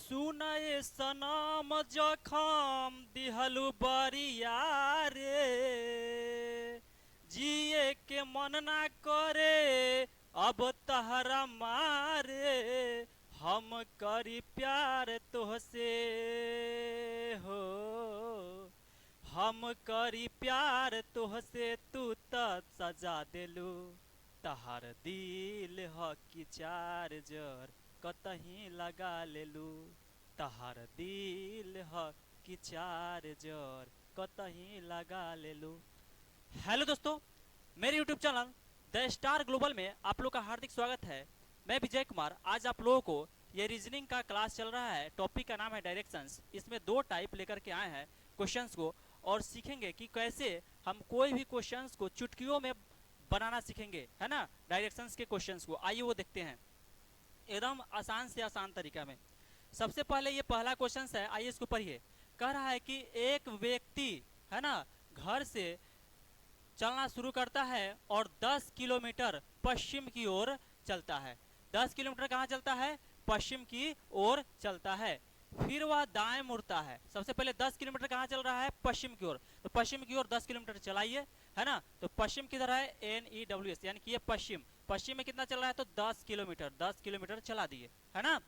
सुनए सनम जखम दिहलु बरिया रे, जिए के मन ना करे अब तहरा मारे, हम करी प्यार तोहसे हो, हम करी प्यार तोहसे तू त सजा देलू, तहार दिल ह कि चार्जर कतही लगा लेलू, तहार दिल ह कि चार्जर कतही लगा लेलू। हेलो दोस्तों, मेरे YouTube channel the star global में आप लोग का हार्दिक स्वागत है। मैं विजय कुमार। आज आप लोगों को ये रीजनिंग का क्लास चल रहा है। टॉपिक का नाम है डायरेक्शंस। इसमें दो टाइप लेकर के आए हैं क्वेश्चंस को, और सीखेंगे कि कैसे हम कोई भी क्वेश्चंस को चुटकियों में बनाना सीखेंगे, है ना। डायरेक्शंस के क्वेश्चंस को आइए वो देखते हैं एकदम आसान से आसान तरीका में। सबसे पहले ये पहला क्वेश्चन है, आइए इसको पढ़िए। कह रहा है कि एक व्यक्ति, है ना, घर से चलना शुरू करता है और 10 किलोमीटर पश्चिम की ओर चलता है। 10 किलोमीटर कहाँ चलता है? पश्चिम की ओर चलता है। फिर वह दाएं मुड़ता है। सबसे पहले 10 किलोमीटर कहाँ चल रहा है? पश्चिम की ओर। तो पश्चिम की ओर 10 किलोमीटर चलाइए, है ना। तो पश्चिम किधर है? NEWS, यानी कि ये पश्चिम। पश्चिम में कितना चल रहा है? तो 10 किलोमीटर। 10 किलोमीटर चला दिए, है ना।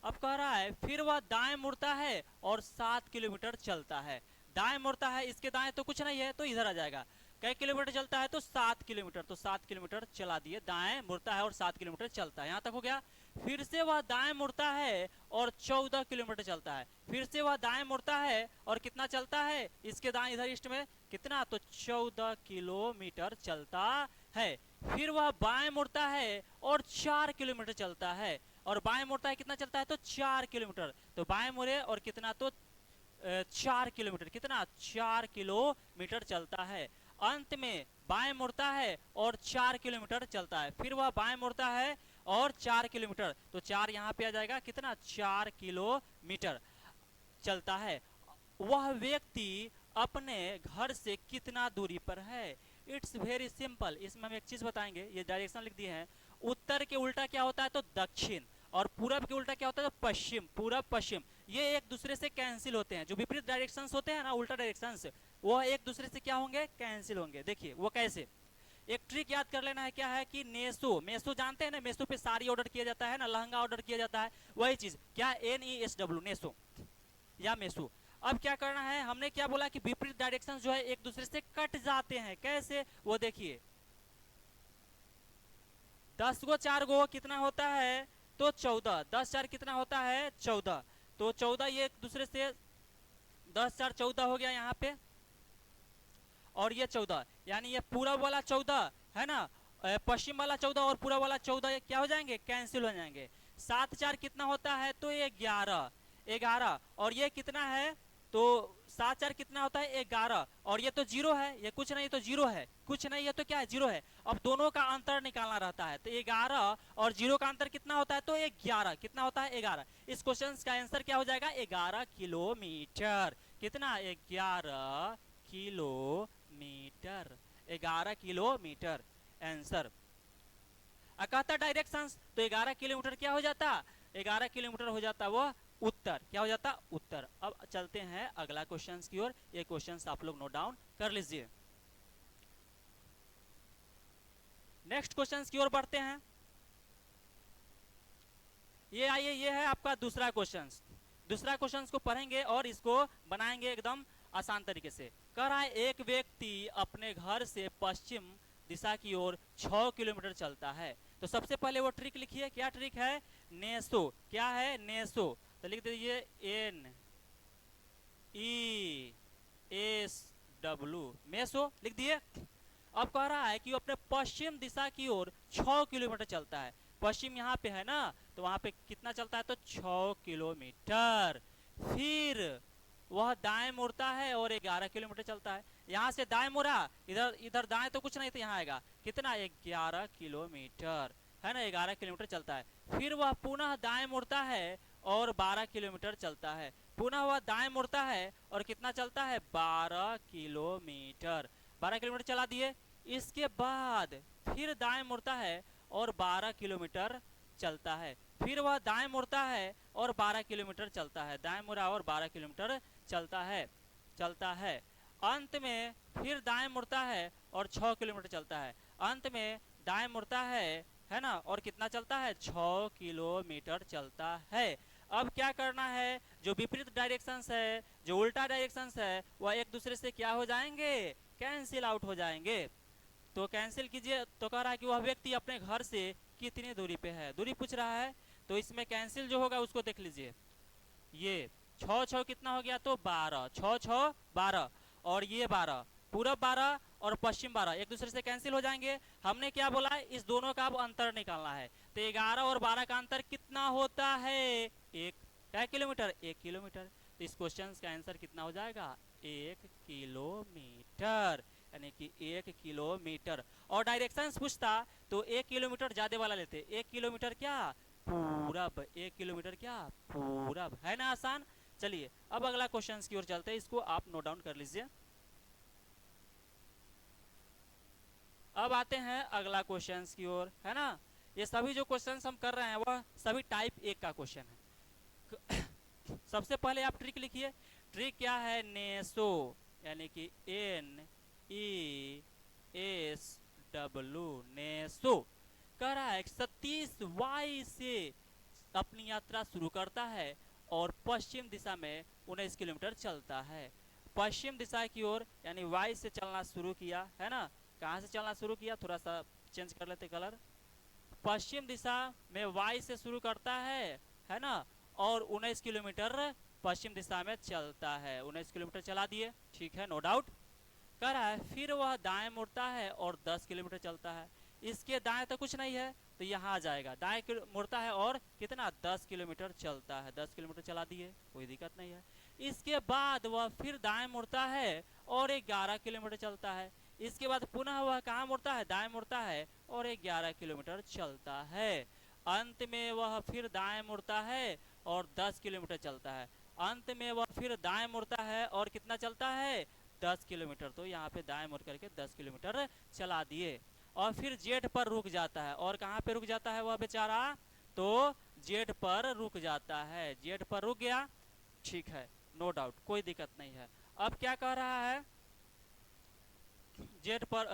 अब कह रहा है फिर वह दाएं मुड़ता है और 7 किलोमीटर चलता है। दाएं मुड़ता है, इसके दाएं तो कुछ नहीं है, तो इधर आ जाएगा। कई किलोमीटर चलता है? तो 7 किलोमीटर। तो 7 किलोमीटर चला दिए। दाएं मुड़ता है और 7 किलोमीटर चलता है, यहाँ तक हो गया। फिर से वह दाएं मुड़ता है और 14 किलोमीटर चलता है। फिर से वह दाएं मुड़ता है और कितना चलता है? इसके दाएं इधर ईस्ट में कितना? तो 14 किलोमीटर चलता है। फिर वह बाएं मुड़ता है और 4 किलोमीटर चलता है। और बाएं मुड़ता है, कितना चलता है? तो 4 किलोमीटर। तो बाएं मुड़े और कितना? तो 4 किलोमीटर। कितना? 4 किलोमीटर चलता है। अंत में बाएं मुड़ता है और 4 किलोमीटर चलता है। फिर वह बाएं मुड़ता है और 4 किलोमीटर। तो 4 यहाँ पे आ जाएगा। कितना? 4 किलोमीटर चलता है। वह व्यक्ति अपने घर से कितना दूरी पर है? It's very simple. इसमें हम एक चीज बताएंगे, ये डायरेक्शन लिख दिए हैं। उत्तर के उल्टा क्या होता है? तो दक्षिण। और पूरब के उल्टा क्या होता है? तो पश्चिम। पूरब पश्चिम ये एक दूसरे से कैंसिल होते हैं। जो विपरीत डायरेक्शंस होते हैं ना, उल्टा डायरेक्शंस, वो एक दूसरे से क्या होंगे? कैंसिल होंगे। देखिए वो कैसे। एक ट्रिक याद कर लेना है, क्या है कि नेसो, मेसो जानते हैं ना, मेसो पे साड़ी ऑर्डर किया जाता है ना, लहंगा ऑर्डर किया जाता है, वही चीज। क्या? NESW, नेसो या मेसो। अब क्या करना है, हमने क्या बोला कि विपरीत डायरेक्शन जो है एक दूसरे से कट जाते हैं। कैसे? वो देखिए, 10 गो 4 गो कितना होता है? तो 14। 10 4 कितना होता है? 14। तो 14 ये एक दूसरे से 10 4 14 हो गया यहाँ पे। और ये 14, यानी ये पूरब वाला 14, है ना, पश्चिम वाला 14 और पूरब वाला 14 ये क्या हो जाएंगे? कैंसिल हो जाएंगे। 7 4 कितना होता है? तो ये 11। 11 और ये कितना है? तो 7 4 कितना होता है? 11। और ये तो जीरो है, ये कुछ नहीं तो जीरो है, कुछ नहीं है तो क्या है? जीरो है। अब दोनों का अंतर निकालना रहता है। तो 11 और जीरो का अंतर कितना होता है? तो 11। कितना होता है? 11। इस क्वेश्चन का आंसर क्या हो जाएगा? 11 किलोमीटर। कितना? 11 किलोमीटर। 11 kilometre answer. कहता डायरेक्शंस, तो 11 किलोमीटर क्या हो जाता? 11 किलोमीटर हो जाता वो उत्तर। क्या हो जाता? उत्तर। अब चलते हैं अगला क्वेश्चंस की ओर। ये क्वेश्चंस आप लोग नोट डाउन कर लीजिए। नेक्स्ट क्वेश्चंस की ओर बढ़ते हैं। ये आइए, ये है आपका दूसरा क्वेश्चंस। दूसरा क्वेश्चंस को पढ़ेंगे और इसको बनाएंगे एकदम आसान तरीके से। कह रहा है एक व्यक्ति अपने घर से पश्चिम दिशा की ओर 6 किलोमीटर चलता है। तो सबसे पहले वो ट्रिक लिखिए। क्या ट्रिक है? नेसो। क्या है? नेसो। तो लिख दीजिए NESW, मेसो लिख दिए। अब कह रहा है कि वो अपने पश्चिम दिशा की ओर 6 किलोमीटर चलता है। पश्चिम यहाँ पे है ना, तो वहां पे कितना चलता है? तो 6 किलोमीटर। फिर वह दाएं मुड़ता है और 11 किलोमीटर चलता है। यहाँ से दाएं मुड़ा, इधर इधर दाएं तो कुछ नहीं, तो यहाँ आएगा कितना? 11 किलोमीटर, है ना। 11 किलोमीटर चलता है। फिर वह पुनः दाएं मुड़ता है और 12 किलोमीटर चलता है। पुनः वह दाएं मुड़ता है और कितना चलता है? 12 किलोमीटर। 12 किलोमीटर चला दिए। इसके बाद फिर दाएं मुड़ता है और 12 किलोमीटर चलता है। फिर वह दाएं मुड़ता है और 12 किलोमीटर चलता है, दाएं मुड़ा और 12 किलोमीटर चलता है। अंत में फिर दाएं मुड़ता है और 6 किलोमीटर चलता है। अंत में दाएं मुड़ता है ना, और कितना चलता है, 6 किलोमीटर चलता है। अब क्या करना है, जो विपरीत डायरेक्शंस है, जो उल्टा डायरेक्शंस है, वह एक दूसरे से क्या हो जाएंगे, कैंसिल आउट हो जाएंगे। तो कैंसिल कीजिए। तो कह रहा है कि वह व्यक्ति अपने घर से कितनी दूरी पे है, दूरी पूछ रहा है। तो इसमें कैंसिल जो होगा उसको देख लीजिए, ये 6 कितना हो गया, तो 12, 6 12, और ये 12, पूरब 12 और पश्चिम 12 एक दूसरे से कैंसिल हो जाएंगे। हमने क्या बोला है, इस दोनों का अब अंतर निकालना है। तो 11 और 12 का अंतर कितना होता है, एक क्या किलोमीटर, 1 किलोमीटर। तो इस क्वेश्चन का आंसर कितना हो जाएगा, 1 किलोमीटर, यानी कि 1 किलोमीटर। और डायरेक्शंस पूछता तो 1 किलोमीटर ज्यादा वाला लेते, 1 किलोमीटर क्या, पूरब, 1 किलोमीटर क्या, पूरब, है ना आसान। चलिए अब अगला क्वेश्चन की ओर चलते हैं, इसको आप नोट डाउन कर लीजिए। अब आते हैं अगला क्वेश्चन की ओर, है ना। ये सभी जो क्वेश्चन हम कर रहे हैं वह सभी टाइप 1 का क्वेश्चन है। सबसे पहले आप ट्रिक लिखिए। ट्रिक क्या है, नेसो, यानी कि NESW, नेसो। कह रहा है 37Y से अपनी यात्रा शुरू करता है और पश्चिम दिशा में 19 किलोमीटर चलता है। पश्चिम दिशा की ओर यानी वाई से चलना शुरू किया, है ना। कहाँ से चलना शुरू किया, थोड़ा सा चेंज कर लेते कलर। पश्चिम दिशा में वाई से शुरू करता है ना, और 19 किलोमीटर पश्चिम दिशा में चलता है, 19 किलोमीटर चला दिए, ठीक है, नो डाउट। कह रहा है फिर वह दाएं मुड़ता है और 10 किलोमीटर चलता है। इसके दाएं तो कुछ नहीं है, तो यहाँ आ जाएगा, दाएं मुड़ता है और कितना, 10 किलोमीटर चलता है, 10 किलोमीटर चला दिए, कोई दिक्कत नहीं है। इसके बाद वह फिर दाएं मुड़ता है और 11 किलोमीटर चलता है। इसके बाद पुनः वह कहाँ मुड़ता है, दाएं मुड़ता है और 11 किलोमीटर चलता है। अंत में वह फिर दाएं मुड़ता है और 10 किलोमीटर चलता है। अंत में वह फिर दाएं मुड़ता है और कितना चलता है, 10 किलोमीटर। तो यहाँ पे दाएं मुड़ करके 10 किलोमीटर चला दिए और फिर जेड पर रुक जाता है। और कहाँ पे रुक जाता है वह बेचारा, तो जेड पर रुक जाता है, जेड पर रुक गया, ठीक है, नो डाउट, कोई दिक्कत नहीं है। अब क्या कह रहा है, जेड पर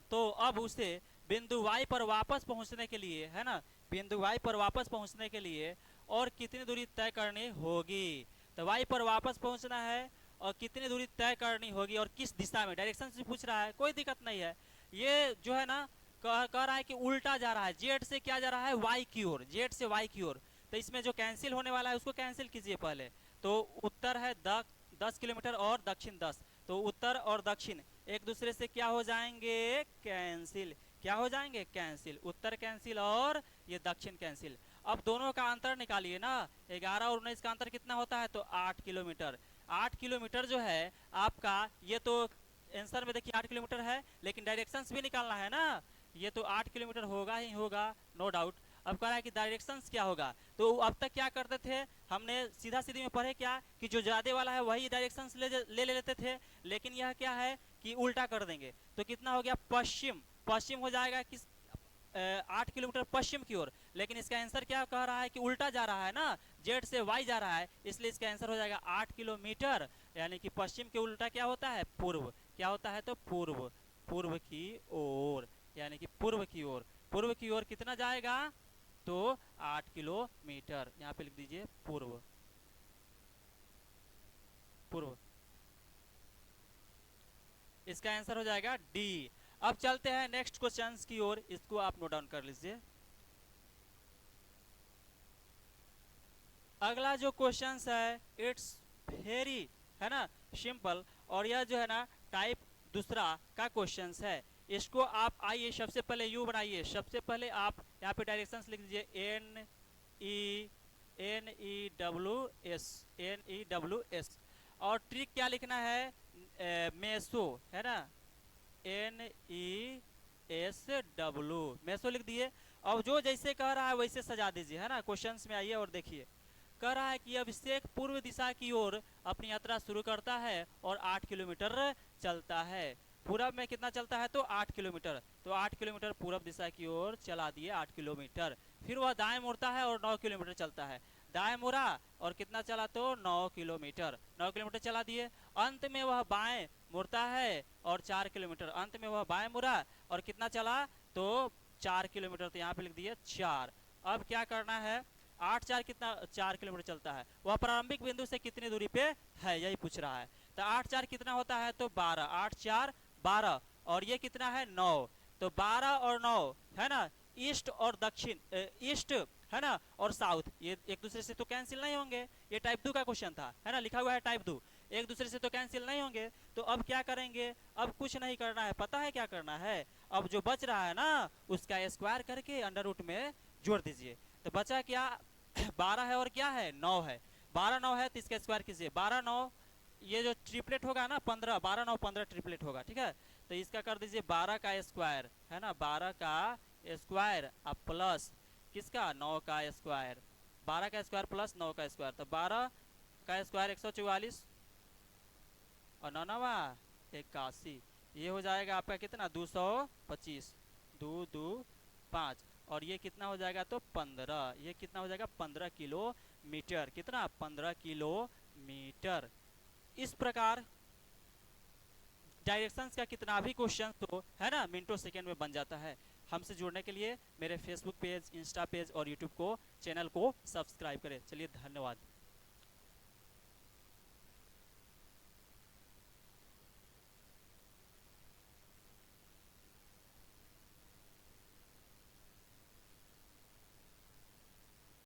तो अब उसे बिंदु वाई पर वापस पहुंचने के लिए, है ना, बिंदु वाई पर वापस पहुंचने के लिए और कितनी दूरी तय करनी होगी। तो वाई पर वापस पहुंचना है और कितनी दूरी तय करनी होगी और किस दिशा में, डायरेक्शन से पूछ रहा है, कोई दिक्कत नहीं है। ये जो है ना कह रहा है कि उल्टा जा रहा है, जेड से क्या जा रहा है, वाई की ओर, जेड से वाई की ओर। तो इसमें जो कैंसिल होने वाला है उसको कैंसिल कीजिए पहले। तो उत्तर है 10 किलोमीटर और दक्षिण 10, तो उत्तर और दक्षिण एक दूसरे से क्या हो जाएंगे, कैंसिल, क्या हो जाएंगे, कैंसिल, उत्तर कैंसिल और ये दक्षिण कैंसिल। अब दोनों का अंतर निकालिए ना, 11 और 19 का अंतर कितना होता है, तो 8 किलोमीटर। 8 किलोमीटर जो है आपका, ये तो आंसर में देखिए 8 किलोमीटर है, लेकिन डायरेक्शंस भी निकालना है ना, ये तो 8 किलोमीटर होगा ही होगा, नो डाउट। अब कह रहा है कि डायरेक्शंस क्या होगा। तो अब तक क्या करते थे, हमने सीधा सीधी में पढ़े क्या कि जो ज्यादा वाला है वही डायरेक्शंस ले लेते थे, लेकिन यह क्या है कि उल्टा कर देंगे। तो कितना हो गया, पश्चिम, पश्चिम हो जाएगा किस, 8 किलोमीटर पश्चिम की ओर। लेकिन इसका आंसर क्या कह रहा है कि उल्टा जा रहा है ना, जेड से वाई जा रहा है, इसलिए इसका आंसर हो जाएगा 8 किलोमीटर, यानी कि पश्चिम के उल्टा क्या होता है, पूर्व, क्या होता है, तो पूर्व, पूर्व की ओर, यानी कि पूर्व की ओर, पूर्व की ओर कितना जाएगा, तो 8 किलोमीटर, यहाँ पे लिख दीजिए पूर्व, पूर्व, इसका आंसर हो जाएगा डी। अब चलते हैं नेक्स्ट क्वेश्चन की ओर, इसको आप नोट डाउन कर लीजिए। अगला जो क्वेश्चन है इट्स वेरी, है ना, सिंपल, और यह जो है ना टाइप दूसरा का क्वेश्चन है। इसको आप आइए सबसे पहले यू बनाइए, सबसे पहले आप यहाँ पे डायरेक्शंस लिख दीजिए, NEWS, और ट्रिक क्या लिखना है, मेसो, है ना, NESW, मेसो लिख दिए। अब जो जैसे कह रहा है वैसे सजा दीजिए, है ना। क्वेश्चंस में आइए और देखिए, कह रहा है कि अभिषेक पूर्व दिशा की ओर अपनी यात्रा शुरू करता है और 8 किलोमीटर चलता है। पूरब में कितना चलता है तो 8 किलोमीटर, तो 8 किलोमीटर पूरब दिशा की ओर चला दिए 8 किलोमीटर। फिर वह दाएं मुड़ता है और 9 किलोमीटर चलता है, दाएं मुड़ा और कितना चला तो 9 किलोमीटर, 9 किलोमीटर चला दिए। अंत में वह बाएं मुड़ता है और 4 किलोमीटर, अंत में वह बाएं मुड़ा और कितना चला तो 4 किलोमीटर, तो यहाँ पे लिख दिए 4। अब क्या करना है, 8 4 कितना 4 किलोमीटर चलता है, वह प्रारंभिक बिंदु से कितनी दूरी पे है यही पूछ रहा है। तो 8 4 कितना होता है तो 12, 8 4 12, और ये कितना है 9, तो 12 और 9 है ना, ईस्ट और दक्षिण, ईस्ट है ना और साउथ, ये एक दूसरे से तो कैंसिल नहीं होंगे, ये टाइप 2 का क्वेश्चन था है ना, लिखा हुआ है टाइप 2, एक दूसरे से तो कैंसिल नहीं होंगे। तो अब क्या करेंगे, अब कुछ नहीं करना है, पता है क्या करना है, अब जो बच रहा है ना उसका स्क्वायर करके अंडर रूट में जोड़ दीजिए। तो बचा क्या 12 है और क्या है 9 है, 12 9 है तो इसका स्क्वायर कीजिए, 12 9 ये जो ट्रिपलेट होगा ना 15, 12 9 15 ट्रिपलेट होगा, ठीक है। तो इसका कर दीजिए 12 का स्क्वायर है ना, 12 का स्क्वायर अब प्लस किसका 9 का स्क्वायर, 12 का स्क्वायर प्लस 9 का स्क्वायर, तो 12 का स्क्वायर 144 और 9 9 81, ये हो जाएगा आपका कितना 225, 2 2 5, और ये कितना हो जाएगा तो 15, ये कितना हो जाएगा 15 किलोमीटर, कितना 15 किलोमीटर। इस प्रकार डायरेक्शंस का कितना भी क्वेश्चन तो है ना मिनटों सेकेंड में बन जाता है। हमसे जुड़ने के लिए मेरे फेसबुक पेज, इंस्टा पेज और यूट्यूब को चैनल को सब्सक्राइब करें। चलिए धन्यवाद।